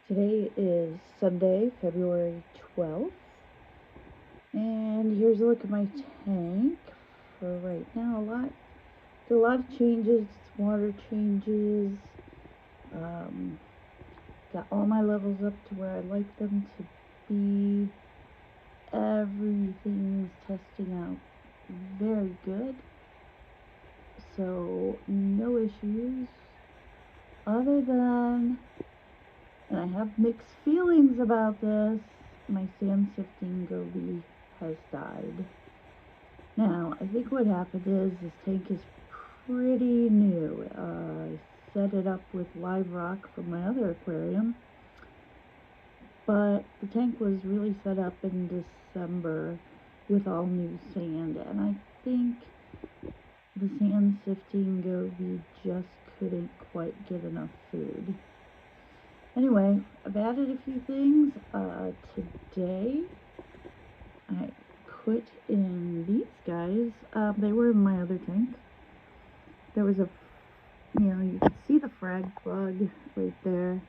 Today is Sunday, February 12th, and here's a look at my tank for right now. A lot of changes, water changes. Um, got all my levels up to where I like them to be. Everything's testing out very good, so no issues other than, and I have mixed feelings about this, my sand sifting goby has died. Now, I think what happened is this tank is pretty new. I set it up with live rock from my other aquarium, but the tank was really set up in December with all new sand, and I think the sand sifting goby just couldn't quite get enough food. Anyway, I've added a few things. Today I put in these guys. They were in my other tank. There was you could see the frag bug right there,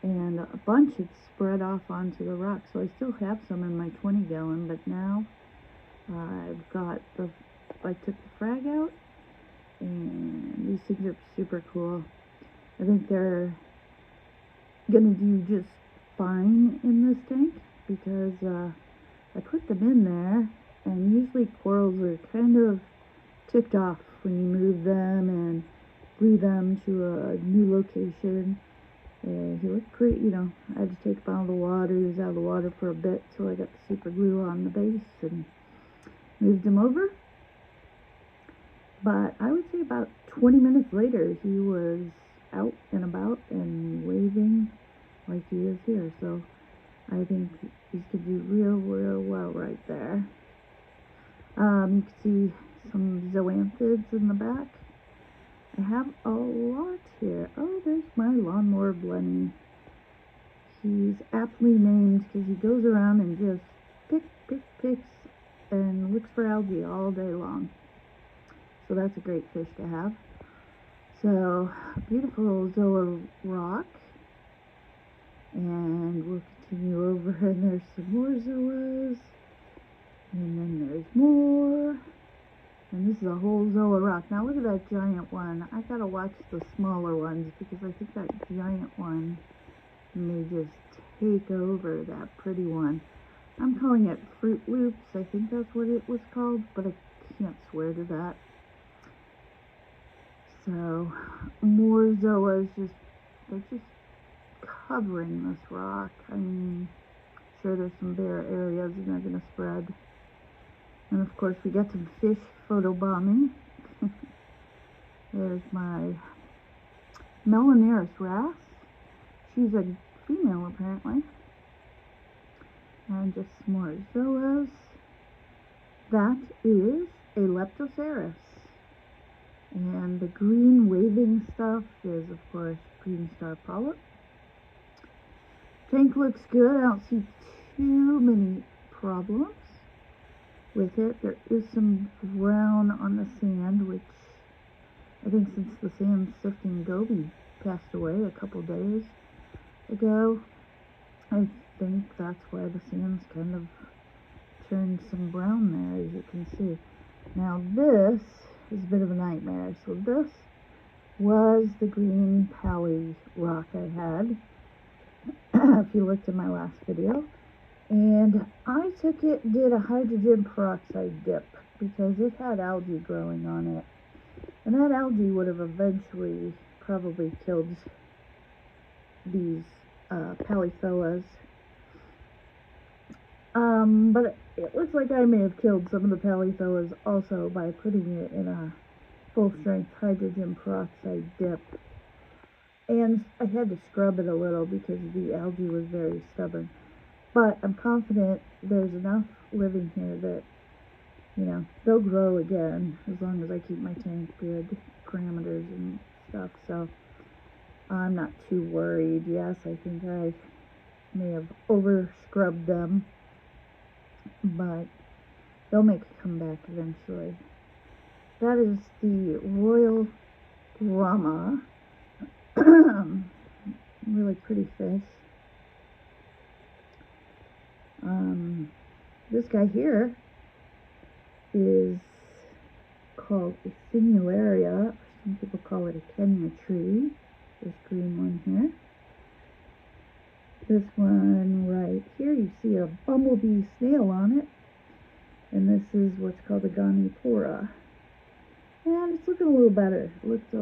and a bunch had spread off onto the rock. So I still have some in my 20 gallon, but now I took the frag out, and these things are super cool. I think they're gonna do just fine in this tank because I put them in there, and usually corals are kind of ticked off when you move them and glue them to a new location. And he looked pretty, I had to take him out of the water. He was out of the water for a bit till I got the super glue on the base and moved him over. But I would say about 20 minutes later, he was out and about and waving like he is here. So I think he's going to do real well right there. You can see some zoanthids in the back. I have a lot here. Oh, there's my lawnmower Blenny. He's aptly named because he goes around and just picks and looks for algae all day long. So that's a great fish to have. So, beautiful Zoa rock. And we'll continue over, and there's some more Zoas. And then there's more. And this is a whole Zoa rock. Now look at that giant one. I gotta watch the smaller ones because I think that giant one may just take over that pretty one. I'm calling it Fruit Loops. I think that's what it was called, but I can't swear to that. So more Zoas, they're just covering this rock. I mean, sure, there's some bare areas and they're gonna spread. And of course we got some fish photobombing. There's my Melanaris wrasse. She's a female apparently. And just some more Zoas. That is a Leptoceras. And the green waving stuff is, of course, green star polyp. Tank looks good. I don't see too many problems with it. There is some brown on the sand, which I think since the sand sifting goby passed away a couple days ago, I think that's why the sand's kind of turned some brown there, as you can see. Now this is a bit of a nightmare. So this was the green pally rock I had, if you looked at my last video. And I did a hydrogen peroxide dip because it had algae growing on it. And that algae would have eventually probably killed these Palithoas. But it looks like I may have killed some of the Palithoas also by putting it in a full-strength hydrogen peroxide dip. And I had to scrub it a little because the algae was very stubborn. But I'm confident there's enough living here that, they'll grow again as long as I keep my tank good parameters and stuff. So I'm not too worried. Yes, I think I may have over-scrubbed them, but they'll make a comeback eventually. That is the Royal Brahma. Really pretty fish. This guy here is called a Sinularia. Some people call it a Kenya tree. This green one here. This one right here, you see a bumblebee snail on it. And this is what's called a Ganipora. And it's looking a little better. It looked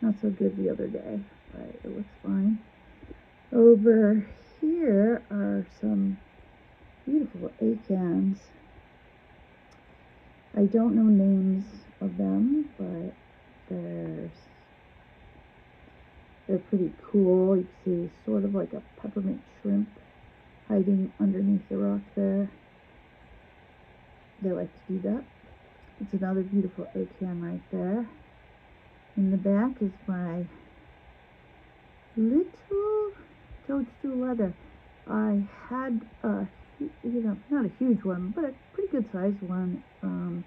not so good the other day, but it looks fine. Over here are some beautiful acans. I don't know names of them, but they're pretty cool. You can see sort of like a peppermint shrimp hiding underneath the rock there. They like to do that. It's another beautiful acan right there. In the back is my little toadstool leather. I had not a huge one, but a pretty good sized one in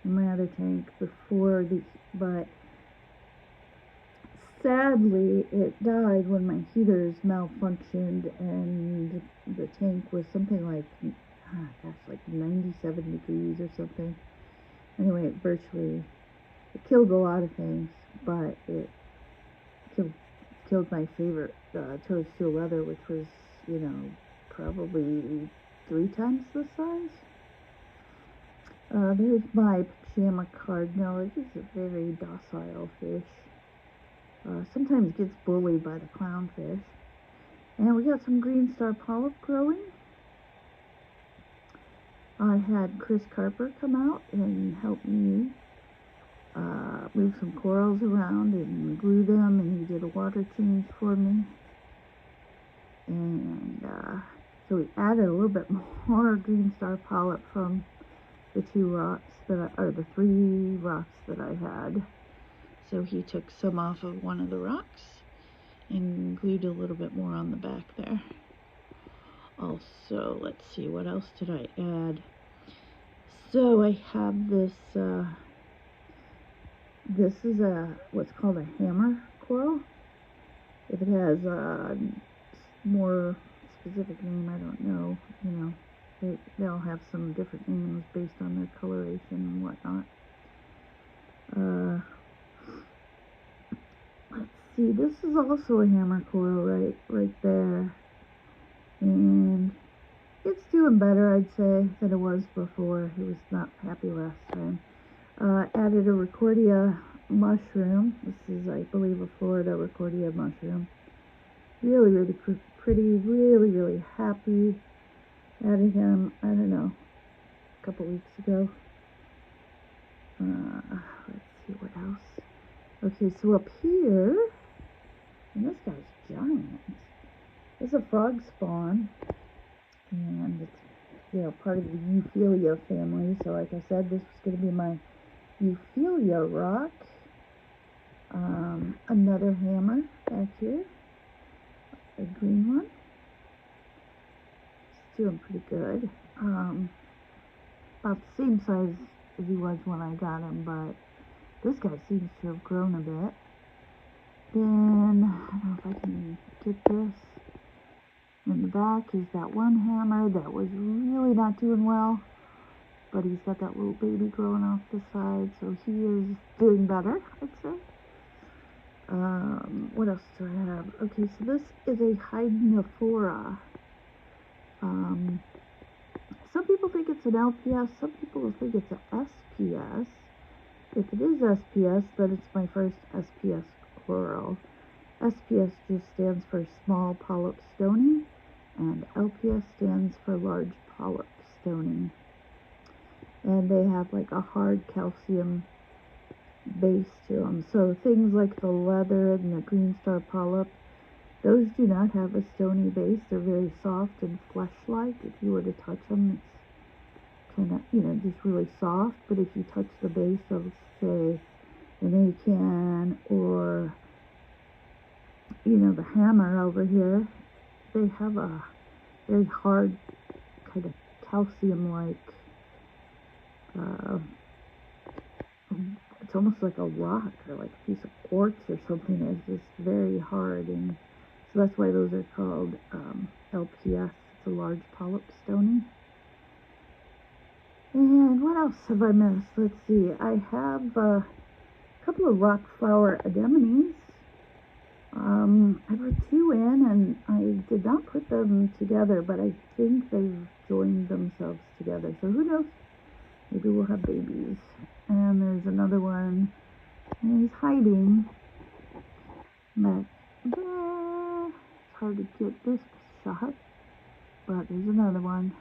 my other tank before but sadly it died when my heaters malfunctioned and the tank was something like, like 97 degrees or something. Anyway, it killed a lot of things, but it killed my favorite toadstool leather, which was, probably 3 times the size. There's my pajama cardinal. It is a very docile fish. Sometimes gets bullied by the clownfish. And we got some green star polyp growing. I had Chris Carper come out and help me move some corals around and glue them, and he did a water change for me. And so we added a little bit more green star polyp from the 3 rocks that I had. So he took some off of one of the rocks and glued a little bit more on the back there. Also, let's see, what else did I add? So I have this, this is what's called a hammer coral. If it has a more specific name, I don't know. They'll have some different names based on their coloration and whatnot. Let's see, this is also a hammer coral right there. And it's doing better, I'd say, than it was before. It was not happy last time. Added a Recordia mushroom. This is, I believe, a Florida Recordia mushroom. Really, really pretty. Really, really happy. Added him, I don't know, a couple weeks ago. Let's see what else. Okay, so up here, and this guy's giant. It's a frog spawn, and it's part of the Euphyllia family. So like I said, this is going to be my Euphyllia rock. Another hammer back here, a green one. It's doing pretty good. About the same size as he was when I got him, but this guy seems to have grown a bit. Then, I don't know if I can get this. In the back is that one hammer that was really not doing well, but he's got that little baby growing off the side, so he is doing better, I'd say. What else do I have? Okay, so this is a Hydnophora. Some people think it's an LPS, some people think it's an SPS. If it is SPS, then it's my first SPS coral. SPS just stands for small polyp stony, and LPS stands for large polyp stony. And they have like a hard calcium base to them. So things like the leather and the green star polyp, those do not have a stony base. They're very soft and flesh-like. If you were to touch them, it's kind of, just really soft. But if you touch the base of, say, an acan or, the hammer over here, they have a very hard, kind of calcium-like, it's almost like a rock or like a piece of quartz or something. It's just very hard, and so that's why those are called LPS. It's a large polyp stony. And what else have I missed? Let's see. I have a couple of rock flower anemones. I put 2 in, and I did not put them together, but I think they've joined themselves together. So who knows? Maybe we'll have babies. And there's another one, and he's hiding. But it's hard to get this shot. But there's another one.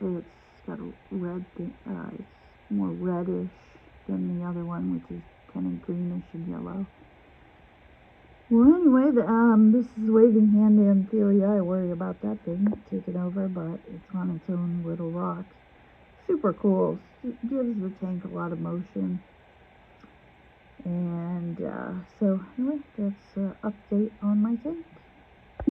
It's got a red thing. It's more reddish than the other one, which is kind of greenish and yellow. Well, anyway, this is waving hand Anthelia. I worry about that thing taking over, but it's on its own little rock. Super cool. It gives the tank a lot of motion. And so anyway, that's an update on my tank.